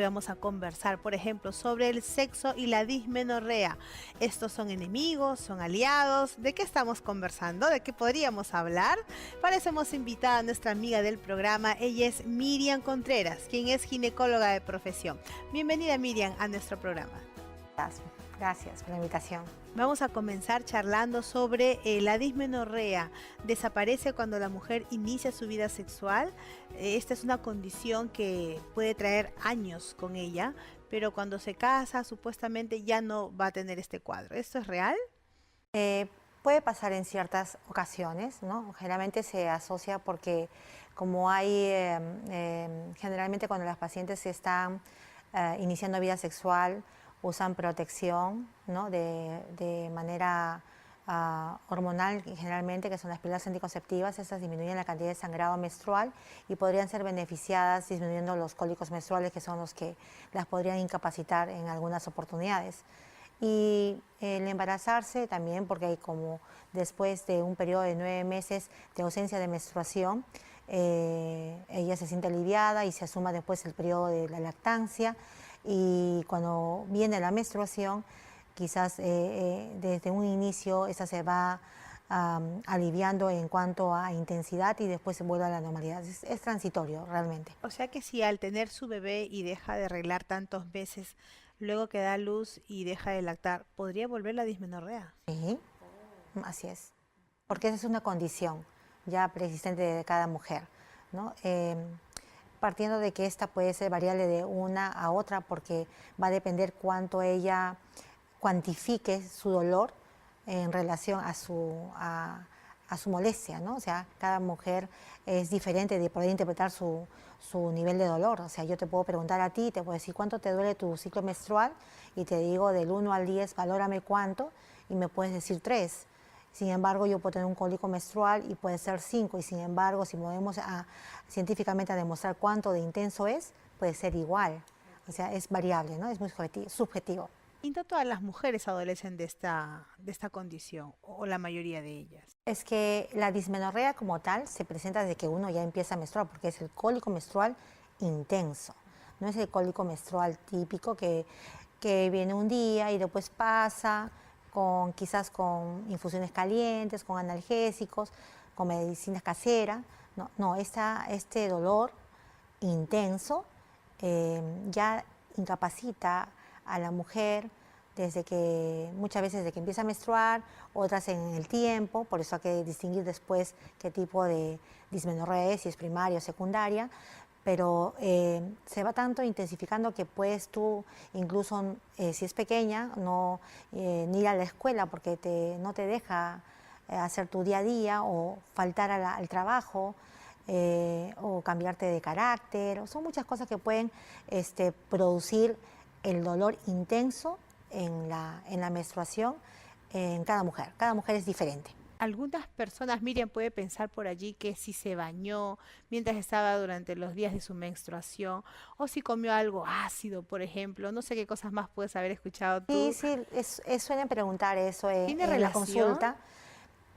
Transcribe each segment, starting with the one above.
Vamos a conversar, por ejemplo, sobre el sexo y la dismenorrea. ¿Estos son enemigos? ¿Son aliados? ¿De qué estamos conversando? ¿De qué podríamos hablar? Para eso hemos invitado a nuestra amiga del programa. Ella es Miriam Contreras, quien es ginecóloga de profesión. Bienvenida, Miriam, a nuestro programa. Gracias por la invitación. Vamos a comenzar charlando sobre la dismenorrea. Desaparece cuando la mujer inicia su vida sexual. Esta es una condición que puede traer años con ella, pero cuando se casa supuestamente ya no va a tener este cuadro. ¿Esto es real? Eh, Puede pasar en ciertas ocasiones, ¿no? Generalmente se asocia porque como hay, generalmente cuando las pacientes están iniciando vida sexual, usan protección, ¿no? De manera hormonal, generalmente, que son las píldoras anticonceptivas. Estas disminuyen la cantidad de sangrado menstrual y podrían ser beneficiadas disminuyendo los cólicos menstruales, que son los que las podrían incapacitar en algunas oportunidades. Y el embarazarse también, porque hay como después de un periodo de 9 meses de ausencia de menstruación, ella se siente aliviada y se asuma después el periodo de la lactancia, y cuando viene la menstruación, quizás desde un inicio esa se va aliviando en cuanto a intensidad y después se vuelve a la normalidad. Es transitorio realmente. O sea que si al tener su bebé y deja de arreglar tantos meses, luego que da luz y deja de lactar, ¿podría volver la dismenorrea? Sí, así es, porque esa es una condición ya preexistente de cada mujer, ¿no? Partiendo de que esta puede ser variable de una a otra, porque va a depender cuánto ella cuantifique su dolor en relación a su molestia, ¿no? O sea, cada mujer es diferente de poder interpretar su nivel de dolor. O sea, yo te puedo preguntar a ti, te puedo decir cuánto te duele tu ciclo menstrual y te digo del 1 al 10, valórame cuánto, y me puedes decir 3. Sin embargo, yo puedo tener un cólico menstrual y puede ser 5, y sin embargo, si movemos científicamente a demostrar cuánto de intenso es, puede ser igual. O sea, es variable, ¿no? Es muy subjetivo. Y no todas las mujeres adolecen de esta condición, o la mayoría de ellas. Es que la dismenorrea como tal se presenta desde que uno ya empieza a menstruar, porque es el cólico menstrual intenso. No es el cólico menstrual típico que viene un día y después pasa quizás con infusiones calientes, con analgésicos, con medicinas caseras. No, no, este dolor intenso ya incapacita a la mujer muchas veces desde que empieza a menstruar, otras en el tiempo. Por eso hay que distinguir después qué tipo de dismenorrea es, si es primaria o secundaria, pero se va tanto intensificando que puedes tú, incluso si es pequeña, no ni ir a la escuela porque no te deja hacer tu día a día, o faltar al trabajo, o cambiarte de carácter. Son muchas cosas que pueden producir el dolor intenso en la menstruación en cada mujer. Cada mujer es diferente. Algunas personas, Miriam, puede pensar por allí que si se bañó mientras estaba durante los días de su menstruación, o si comió algo ácido, por ejemplo, no sé qué cosas más puedes haber escuchado Sí, tú. sí, suelen preguntar eso ¿Tiene en la relación? consulta.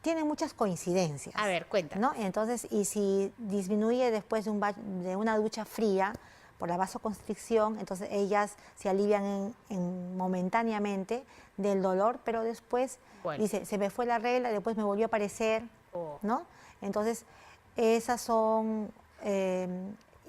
Tiene muchas A coincidencias, ver, cuéntanos. ¿no? Entonces, y si disminuye después de una ducha fría por la vasoconstricción, entonces ellas se alivian momentáneamente del dolor, pero después Vuelve. dice, se me fue la regla, después me volvió a aparecer, Oh. ¿no? Entonces, esas son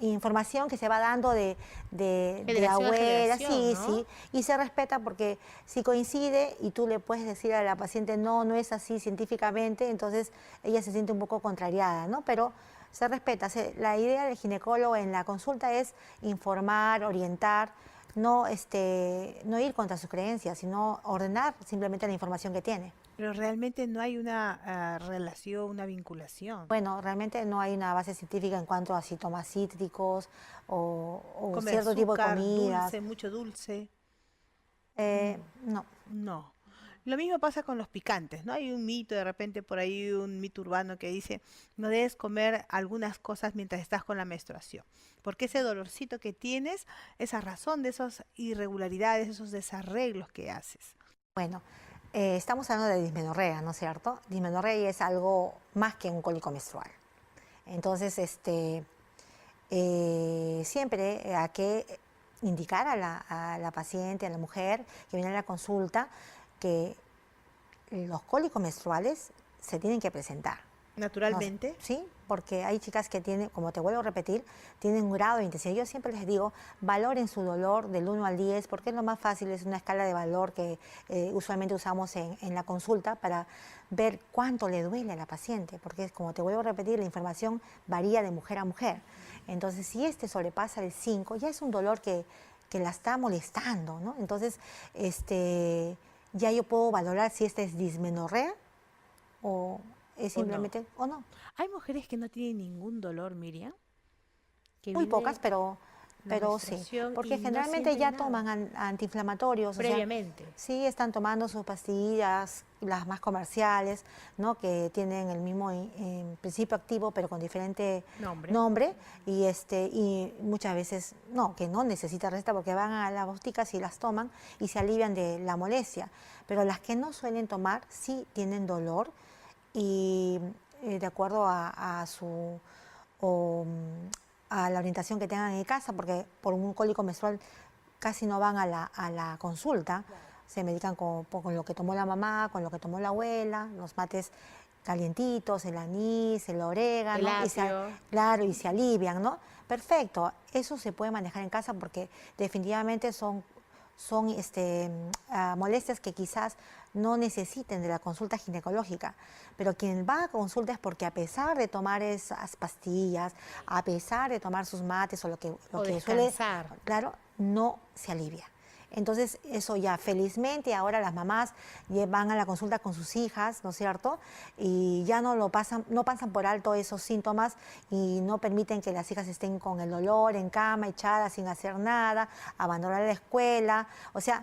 información que se va dando de Generación a abuela, generación, sí, ¿no? sí, y se respeta porque si coincide y tú le puedes decir a la paciente, no, no es así científicamente, entonces ella se siente un poco contrariada, ¿no? Pero se respeta. La idea del ginecólogo en la consulta es informar, orientar, no ir contra sus creencias, sino ordenar simplemente la información que tiene. Pero realmente no hay una relación, una vinculación. Bueno, realmente no hay una base científica en cuanto a síntomas cítricos o Come cierto tipo de azúcar, comidas. dulce, mucho dulce. Mm, No. no. Lo mismo pasa con los picantes, ¿no? Hay un mito, de repente por ahí un mito urbano que dice, no debes comer algunas cosas mientras estás con la menstruación, porque ese dolorcito que tienes es a razón de esas irregularidades, esos desarreglos que haces. Bueno, estamos hablando de dismenorrea, ¿no es cierto? Dismenorrea es algo más que un cólico menstrual. Entonces, siempre indicar a la paciente, a la mujer que viene a la consulta, que los cólicos menstruales se tienen que presentar. Naturalmente. Sí, porque hay chicas que tienen, como te vuelvo a repetir, tienen un grado de intensidad. Yo siempre les digo, valoren su dolor del 1 al 10, porque es lo más fácil, es una escala de valor que usualmente usamos en la consulta para ver cuánto le duele a la paciente, porque como te vuelvo a repetir, la información varía de mujer a mujer. Entonces, si este sobrepasa el 5, ya es un dolor que la está molestando, ¿no? Entonces, ya yo puedo valorar si esta es dismenorrea o es ¿O no? simplemente o no. Hay mujeres que no tienen ningún dolor, Miriam, que Muy pocas, viene la pero sí, menstruación porque y no generalmente sienten ya nada toman antiinflamatorios, o sea, previamente. sí están tomando sus pastillas, las más comerciales, ¿no? Que tienen el mismo principio activo, pero con diferente Nombre. nombre, y muchas veces no, que no necesitan receta porque van a la botica y las toman y se alivian de la molestia, pero las que no suelen tomar sí tienen dolor y de acuerdo a su o, a la orientación que tengan en casa, porque por un cólico menstrual casi no van a la consulta, se medican con lo que tomó la mamá, con lo que tomó la abuela, los mates calientitos, el anís, el orégano, El apio. claro, y se alivian, ¿no? Perfecto, eso se puede manejar en casa porque definitivamente son molestias que quizás no necesiten de la consulta ginecológica, pero quien va a consulta es porque a pesar de tomar esas pastillas, a pesar de tomar sus mates o lo O que suele, descansar. claro, no se alivia. Entonces, eso ya felizmente ahora las mamás van a la consulta con sus hijas, ¿no es cierto? Y ya no pasan por alto esos síntomas y no permiten que las hijas estén con el dolor en cama, echadas sin hacer nada, abandonar la escuela. O sea,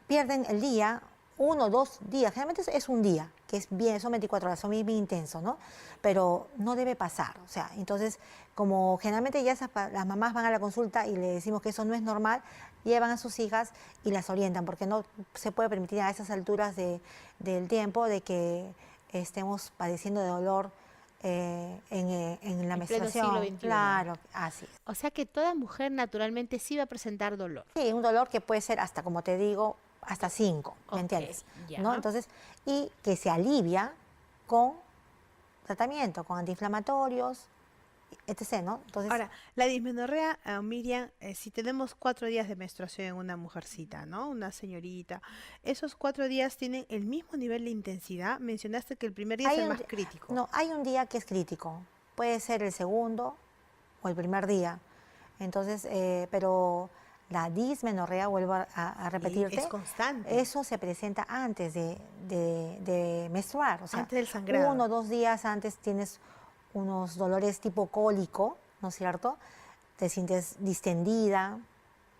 pierden el día, 1 o 2 días, generalmente es un día, que es bien, son 24 horas, son bien intenso, ¿no? Pero no debe pasar, o sea, entonces, como generalmente ya las mamás van a la consulta y le decimos que eso no es normal, llevan a sus hijas y las orientan, porque no se puede permitir a esas alturas del tiempo de que estemos padeciendo de dolor en la En pleno siglo menstruación. XXI. Claro, así es. O sea que toda mujer naturalmente sí va a presentar dolor. Sí, un dolor que puede ser hasta, como te digo, hasta 5, ¿me Ok, entiendes? ya. ¿No? Entonces, y que se alivia con tratamiento, con antiinflamatorios, etc., ¿no? Entonces, Ahora, la dismenorrea, Miriam, si tenemos 4 días de menstruación en una mujercita, ¿no? Una señorita, ¿esos 4 días tienen el mismo nivel de intensidad? Mencionaste que el primer día es el más crítico. no, hay un día que es crítico, puede ser el segundo o el primer día. Entonces, pero la dismenorrea, vuelvo a Y repetirte, es constante, eso se presenta antes de menstruar, o sea, antes del sangrado. 1 o 2 días antes tienes unos dolores tipo cólico, ¿no es cierto? Te sientes distendida,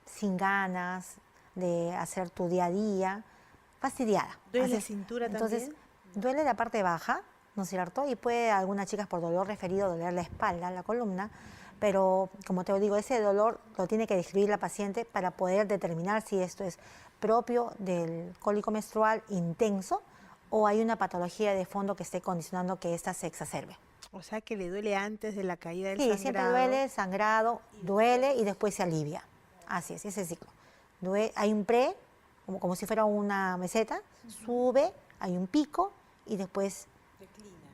sin ganas de hacer tu día a día, fastidiada. ¿Duele la cintura Entonces, también? duele la parte baja, ¿no es cierto? Y puede a algunas chicas por dolor referido doler la espalda, la columna, pero como te digo, ese dolor lo tiene que describir la paciente para poder determinar si esto es propio del cólico menstrual intenso o hay una patología de fondo que esté condicionando que ésta se exacerbe. O sea que le duele antes de la caída del Sí, siempre sangrado. duele, sangrado, duele y después se alivia. Así es, ese ciclo. Hay un pre, como si fuera una meseta, sube, hay un pico y después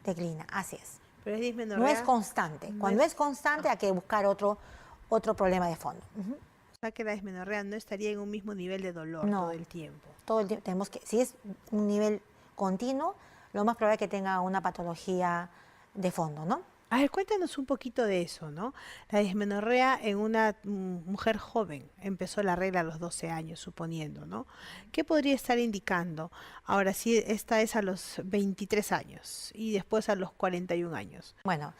declina. Así es. Pero es No es dismenorrea. constante. No Cuando es, es constante hay que buscar otro problema de fondo. Ujú. o sea que la dismenorrea no estaría en un mismo nivel de dolor todo No, el tiempo. todo el tiempo tenemos que, si es un nivel continuo, lo más probable es que tenga una patología de fondo, ¿no? A ver, cuéntanos un poquito de eso, ¿no? La dismenorrea en una mujer joven, empezó la regla a los 12 años, suponiendo, ¿no? ¿Qué podría estar indicando? Ahora, si esta es a los 23 años y después a los 41 años. Bueno,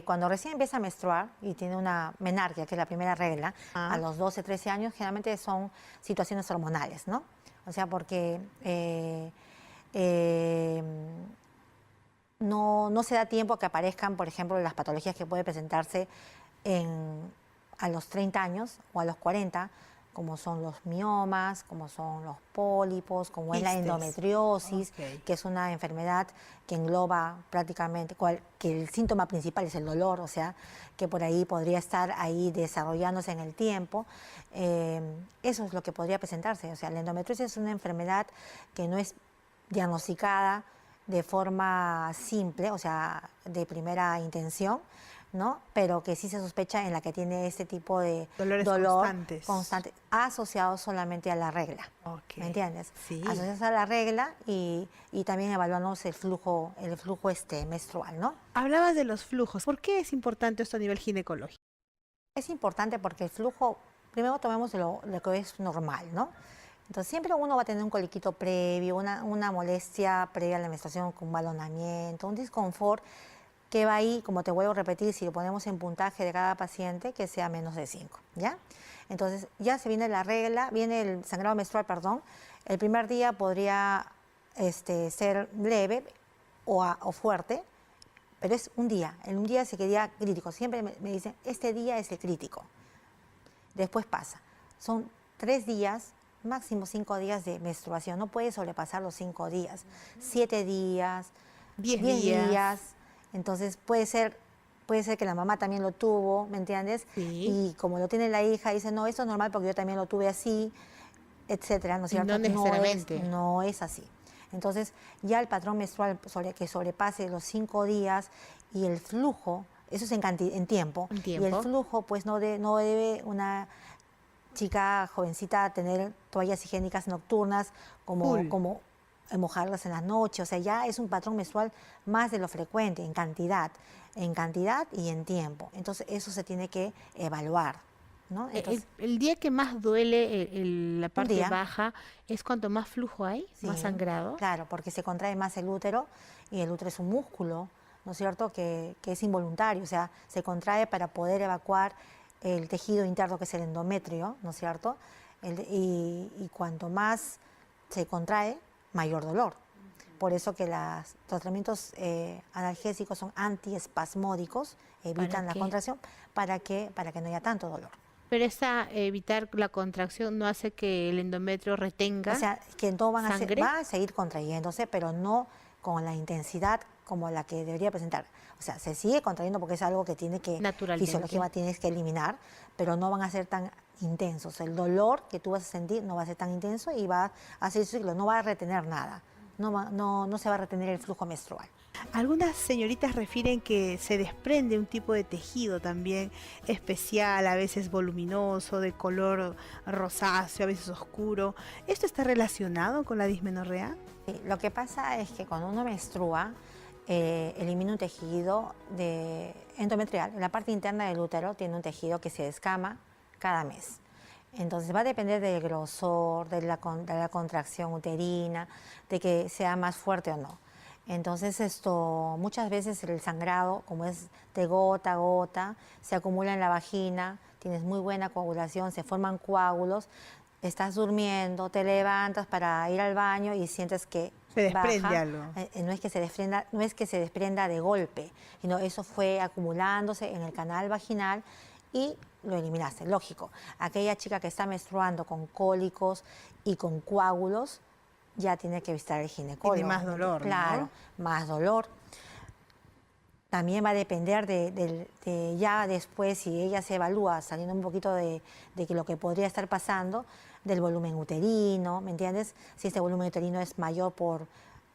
cuando recién empieza a menstruar y tiene una menarquia, que es la primera regla, a Ah, los 12, 13 años, generalmente son situaciones hormonales, ¿no? O sea, porque eh, no se da tiempo a que aparezcan, por ejemplo, las patologías que puede presentarse a los 30 años o a los 40, como son los miomas, como son los pólipos, como es la Quistes. endometriosis, Ok. que es una enfermedad que engloba prácticamente, que el síntoma principal es el dolor, o sea, que por ahí podría estar ahí desarrollándose en el tiempo. Eso es lo que podría presentarse. O sea, la endometriosis es una enfermedad que no es diagnosticada de forma simple, o sea, de primera intención, ¿no? Pero que sí se sospecha en la que tiene este tipo de Dolores dolor constantes. constante, asociado solamente a la regla. Ok. ¿Me entiendes? Sí. Asociados a la regla y también evaluamos el flujo menstrual, ¿no? Hablabas de los flujos. ¿Por qué es importante esto a nivel ginecológico? Es importante porque el flujo, primero tomemos lo que es normal, ¿no? Entonces siempre uno va a tener un coliquito previo, una molestia previa a la menstruación con un balonamiento, un disconfort que va ahí, como te vuelvo a repetir, si lo ponemos en puntaje de cada paciente, que sea menos de 5, ¿ya? Entonces ya se viene la regla, viene el sangrado menstrual, perdón. El primer día podría ser leve o fuerte, pero es un día. En un día se quedaría crítico. Siempre me dicen, este día es el crítico. Después pasa. Son 3 días, máximo 5 días de menstruación. No puede sobrepasar los 5 días. 7 días, 10 10 días. días. Entonces puede ser que la mamá también lo tuvo, ¿me entiendes? Sí. Y como lo tiene la hija, dice, no, esto es normal porque yo también lo tuve así, etcétera, ¿no es Y cierto? no necesariamente. No es así. Entonces, ya el patrón menstrual que sobrepase los 5 días y el flujo, eso es en tiempo. En Y tiempo. el flujo, pues no debe una chica jovencita tener toallas higiénicas nocturnas, Full. como mojarlas en la noche. O sea, ya es un patrón menstrual más de lo frecuente, en cantidad y en tiempo. Entonces, eso se tiene que evaluar, ¿no? Entonces, El día que más duele la parte día. baja es cuanto más flujo hay, más Sí, sangrado. claro, porque se contrae más el útero y el útero es un músculo, ¿no es cierto?, que es involuntario, o sea, se contrae para poder evacuar el tejido interno que es el endometrio, ¿no es cierto? Y cuanto más se contrae, mayor dolor. Por eso que los tratamientos analgésicos son antiespasmódicos, evitan la qué? contracción para que no haya tanto dolor. Pero evitar la contracción no hace que el endometrio retenga O sea, que no sangre. va a seguir contrayéndose, pero no con la intensidad como la que debería presentar. O sea, se sigue contrayendo porque es algo que Naturalmente. fisiológicamente tienes que eliminar, pero no van a ser tan intensos. El dolor que tú vas a sentir no va a ser tan intenso y va a ser ciclo, no va a retener nada. No se va a retener el flujo menstrual. Algunas señoritas refieren que se desprende un tipo de tejido también especial, a veces voluminoso, de color rosáceo, a veces oscuro. ¿Esto está relacionado con la dismenorrea? Sí, lo que pasa es que cuando uno menstrua, elimina un tejido endometrial. En la parte interna del útero tiene un tejido que se descama cada mes. Entonces va a depender del grosor, de la contracción uterina, de que sea más fuerte o no. Entonces muchas veces el sangrado, como es de gota a gota, se acumula en la vagina, tienes muy buena coagulación, se forman coágulos, estás durmiendo, te levantas para ir al baño y sientes que Se desprende baja. algo. No es que se desprenda de golpe, sino eso fue acumulándose en el canal vaginal y lo eliminaste, lógico. Aquella chica que está menstruando con cólicos y con coágulos ya tiene que visitar al ginecólogo. Tiene más dolor, ¿no? Claro, más dolor. También va a depender de ya después, si ella se evalúa, saliendo un poquito de que lo que podría estar pasando, del volumen uterino, ¿me entiendes? Si este volumen uterino es mayor por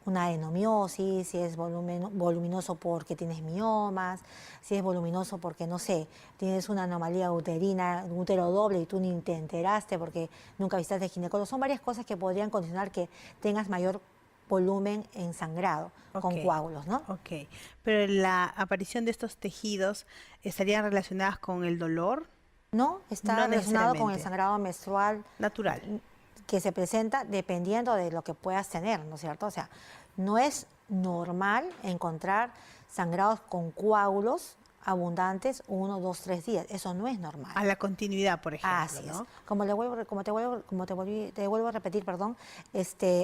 una adenomiosis, si es voluminoso porque tienes miomas, si es voluminoso porque, no sé, tienes una anomalía uterina, un útero doble y tú ni te enteraste porque nunca visitaste al ginecólogo. Son varias cosas que podrían condicionar que tengas mayor volumen en sangrado con coágulos, ¿no? Ok, pero la aparición de estos tejidos estarían relacionadas con el dolor No, está No relacionado con el necesariamente. sangrado menstrual natural. que se presenta dependiendo de lo que puedas tener, ¿no es cierto? O sea, no es normal encontrar sangrados con coágulos abundantes 1, 2, 3 días. Eso no es normal. A la continuidad, por ejemplo, Así es. ¿no? Te vuelvo a repetir, perdón,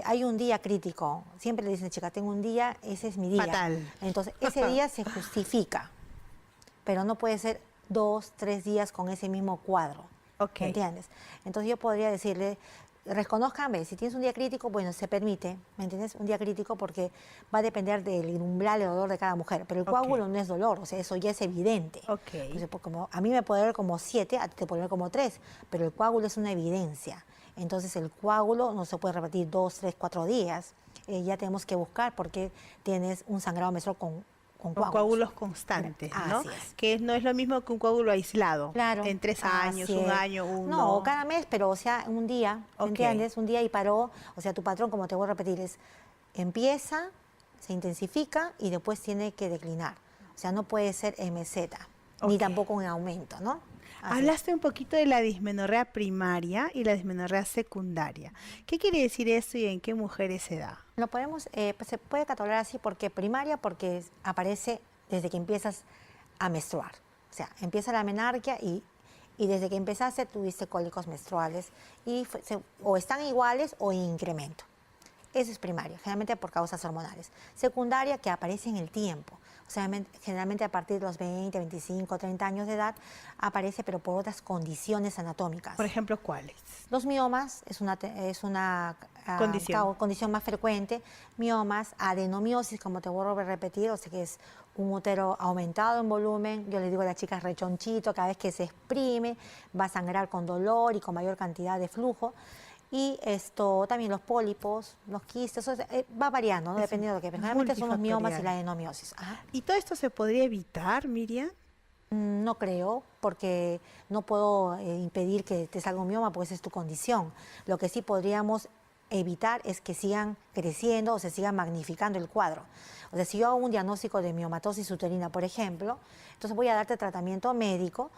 hay un día crítico. Siempre le dicen, chica, tengo un día, ese es mi día. Fatal. Entonces, ese día se justifica, pero no puede ser 2, 3 días con ese mismo cuadro. Ok. ¿Me entiendes? Entonces yo podría decirle, reconozcan, ve, si tienes un día crítico, bueno, se permite, ¿me entiendes? Un día crítico porque va a depender del umbral de dolor de cada mujer, pero el Ok. coágulo no es dolor, o sea, eso ya es evidente. Ok. Entonces, pues, como a mí me puede dar como 7, a ti te puede dar como 3, pero el coágulo es una evidencia. Entonces el coágulo no se puede repetir 2, 3, 4 días. Ya tenemos que buscar por qué tienes un sangrado menstrual con Con coágulos. coágulos constantes, ¿no? Así es. Que no es lo mismo que un coágulo aislado, Claro, en 3 años, así un es. año, No, uno. cada mes, pero o sea, un día, ¿me Ok. entiendes? Un día y paró. O sea, tu patrón, como te voy a repetir, es empieza, se intensifica y después tiene que declinar. O sea, no puede ser MZ, ni Ok. tampoco un aumento, ¿no? Así es. Hablaste un poquito de la dismenorrea primaria y la dismenorrea secundaria. ¿Qué quiere decir esto y en qué mujeres se da? Lo podemos, pues, se puede catalogar así porque primaria, porque aparece desde que empiezas a menstruar. O sea, empieza la menarquia y desde que empezaste tuviste cólicos menstruales y o están iguales o en incremento. Eso es primaria, generalmente por causas hormonales. Secundaria, que aparece en el tiempo. O sea, generalmente a partir de los 20, 25, 30 años de edad aparece, pero por otras condiciones anatómicas. Por ejemplo, ¿cuáles? Los miomas es una Condición. condición más frecuente. Miomas, adenomiosis, como te vuelvo a repetir, o sea que es un útero aumentado en volumen. Yo le digo a las chicas rechonchito, cada vez que se exprime va a sangrar con dolor y con mayor cantidad de flujo. Y esto también los pólipos, los quistes, o sea, va variando, ¿no? Es Dependiendo de lo que. Pero generalmente son los miomas y multifactorial. la adenomiosis. Ajá. ¿Y todo esto se podría evitar, Miriam? No creo, porque no puedo impedir que te salga un mioma, porque esa es tu condición. Lo que sí podríamos evitar es que sigan creciendo o se siga magnificando el cuadro. O sea, si yo hago un diagnóstico de miomatosis uterina, por ejemplo, entonces voy a darte tratamiento médico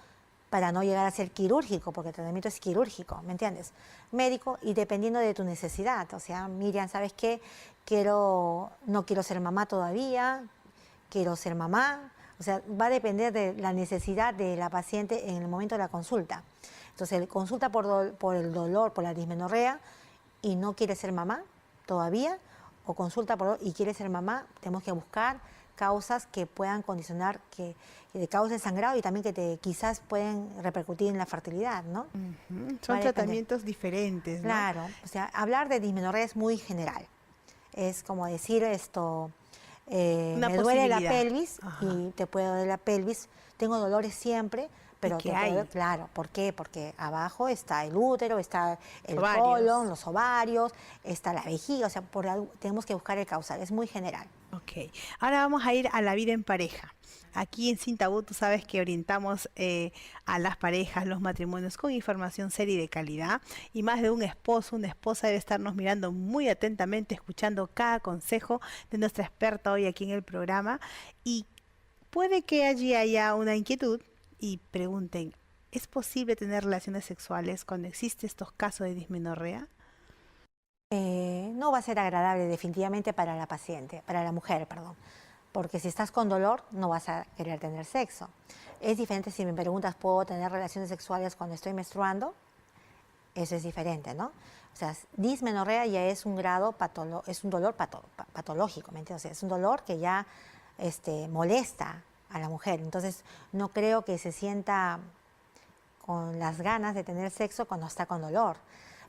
para no llegar a ser quirúrgico, porque el tratamiento es quirúrgico, ¿me entiendes? Médico y dependiendo de tu necesidad. O sea, Miriam, ¿sabes qué? No quiero ser mamá todavía, quiero ser mamá. O sea, va a depender de la necesidad de la paciente en el momento de la consulta. Entonces, consulta por el dolor, por la dismenorrea y no quiere ser mamá todavía, o consulta y quiere ser mamá, tenemos que buscar causas que puedan condicionar, que de causa el sangrado y también quizás pueden repercutir en la fertilidad, ¿no? Ujú. Va Son a depender. tratamientos diferentes, ¿no? Claro, o sea, hablar de dismenorrea es muy general. Es como decir esto, Una me duele la posibilidad. pelvis Ajá. y te puede doler la pelvis, tengo dolores siempre, ¿Y pero qué te puede doler, hay? claro, ¿por qué? Porque abajo está el útero, está el colon, Ovarios. los ovarios, está la vejiga, o sea, tenemos que buscar el causal, es muy general. Ok. Ahora vamos a ir a la vida en pareja. Aquí en Sin Tabú tú sabes que orientamos a las parejas, los matrimonios con información seria y de calidad. Y más de un esposo, una esposa debe estarnos mirando muy atentamente, escuchando cada consejo de nuestra experta hoy aquí en el programa. Y puede que allí haya una inquietud y pregunten, ¿es posible tener relaciones sexuales cuando existen estos casos de dismenorrea? No va a ser agradable definitivamente para la paciente, para la mujer, perdón, porque si estás con dolor no vas a querer tener sexo. Es diferente si me preguntas, ¿puedo tener relaciones sexuales cuando estoy menstruando? Eso es diferente, ¿no? O sea, dismenorrea ya es un grado es un dolor patológico, ¿me entiendes? O sea, es un dolor que ya molesta a la mujer. Entonces, no creo que se sienta con las ganas de tener sexo cuando está con dolor.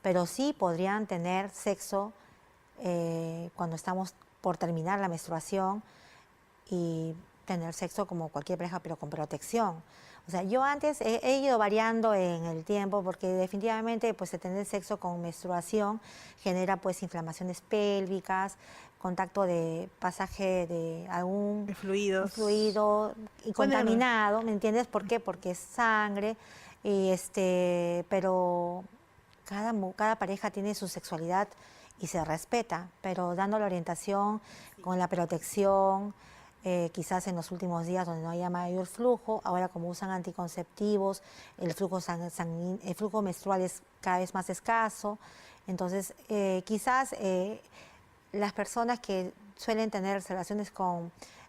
Pero sí podrían tener sexo cuando estamos por terminar la menstruación y tener sexo como cualquier pareja, pero con protección. O sea, yo antes he ido variando en el tiempo porque definitivamente pues el tener sexo con menstruación genera pues inflamaciones pélvicas, contacto de pasaje de algún De fluidos. fluido y Bueno, contaminado, ¿me entiendes? ¿Por qué? Porque es sangre y pero cada pareja tiene su sexualidad y se respeta, pero dando la orientación con la protección, quizás en los últimos días donde no haya mayor flujo, ahora como usan anticonceptivos, el flujo menstrual es cada vez más escaso, entonces quizás las personas que suelen tener relaciones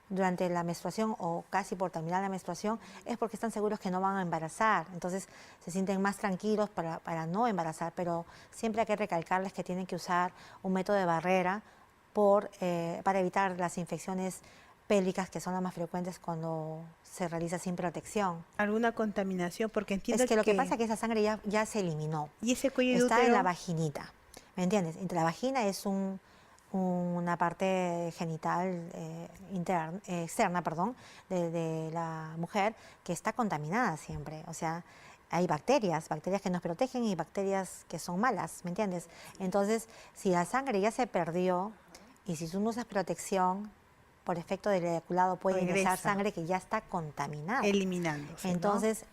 durante la menstruación o casi por terminar la menstruación es porque están seguros que no van a embarazar, entonces se sienten más tranquilos para no embarazar, pero siempre hay que recalcarles que tienen que usar un método de barrera para evitar las infecciones pélvicas, que son las más frecuentes cuando se realiza sin protección. ¿Alguna contaminación? Porque entiendo Es que lo que pasa es que esa sangre ya se eliminó. ¿Y ese cuello de Está útero? en la vaginita, ¿me entiendes? Entre la vagina es una parte genital externa, perdón, de la mujer que está contaminada siempre. O sea, hay bacterias que nos protegen y bacterias que son malas, ¿me entiendes? Entonces, si la sangre ya se perdió y si tú no usas protección, por efecto del eyaculado puede ingresar Regresa. sangre que ya está contaminada. Eliminándose, ¿no? Entonces,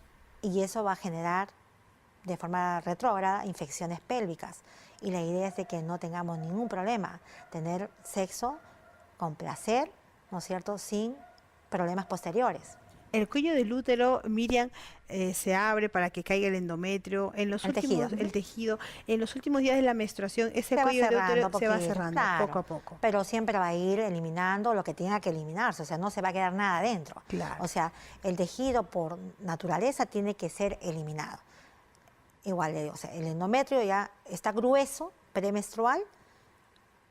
y eso va a generar de forma retrógrada infecciones pélvicas. Y la idea es de que no tengamos ningún problema, tener sexo con placer, ¿no es cierto?, sin problemas posteriores. El cuello del útero, Miriam, se abre para que caiga el endometrio. El tejido. En los últimos días de la menstruación, ese Se va cuello de cerrando útero se va poquito, cerrando claro, poco a poco. pero siempre va a ir eliminando lo que tenga que eliminarse, o sea, no se va a quedar nada adentro. Claro. O sea, el tejido por naturaleza tiene que ser eliminado. Igual le digo, o sea, el endometrio ya está grueso, premenstrual,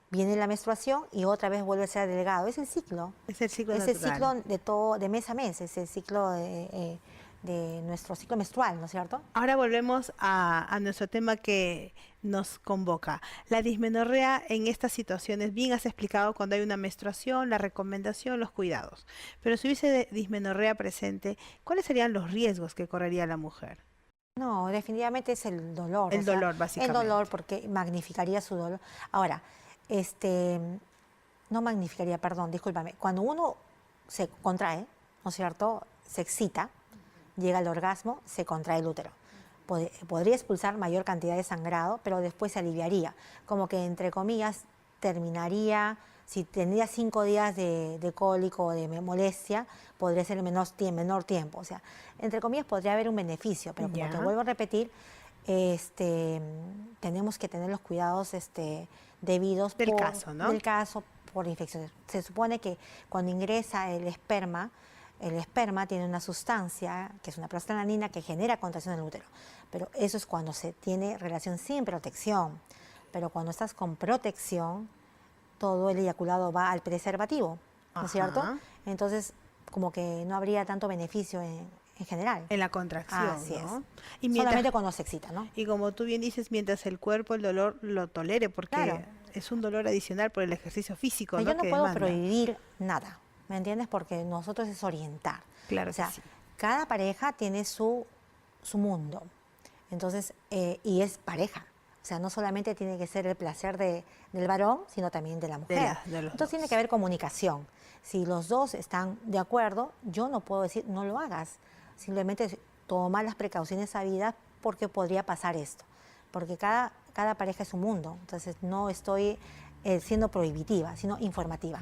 viene la menstruación y otra vez vuelve a ser delgado. Es el ciclo. Es el ciclo Es el natural. ciclo de mes a mes, es el ciclo de nuestro ciclo menstrual, ¿no es cierto? Ahora volvemos a nuestro tema que nos convoca. La dismenorrea en estas situaciones, bien has explicado cuando hay una menstruación, la recomendación, los cuidados. Pero si hubiese dismenorrea presente, ¿cuáles serían los riesgos que correría la mujer? No, definitivamente es el dolor. El dolor, básicamente. El dolor porque magnificaría su dolor. Ahora, no magnificaría, perdón, discúlpame. Cuando uno se contrae, ¿no es cierto?, se excita, llega al orgasmo, se contrae el útero. Podría expulsar mayor cantidad de sangrado, pero después se aliviaría. Como que, entre comillas, terminaría, si tendría 5 días de cólico o de molestia, podría ser en menor tiempo. O sea, entre comillas, podría haber un beneficio, pero como te vuelvo a repetir, tenemos que tener los cuidados debidos Del caso, ¿no? Del caso por infecciones. Se supone que cuando ingresa el esperma tiene una sustancia, que es una prostaglandina, que genera contracción en el útero. Pero eso es cuando se tiene relación sin protección. Pero cuando estás con protección, todo el eyaculado va al preservativo, ¿no es cierto? Entonces, como que no habría tanto beneficio en general. En la contracción, Así ¿no? es. Y Solamente cuando se excita, ¿no? Y como tú bien dices, mientras el cuerpo, el dolor lo tolere, porque Claro. es un dolor adicional por el ejercicio físico, Pero ¿no? yo no que puedo demanda. prohibir nada, ¿me entiendes? Porque nosotros es orientar. Claro O sea, que sí. cada pareja tiene su mundo. Entonces, y es pareja. O sea, no solamente tiene que ser el placer del varón, sino también de la mujer. De los Entonces dos. tiene que haber comunicación. Si los dos están de acuerdo, yo no puedo decir no lo hagas. Simplemente toma las precauciones sabidas porque podría pasar esto. Porque cada pareja es un mundo. Entonces no estoy siendo prohibitiva, sino informativa.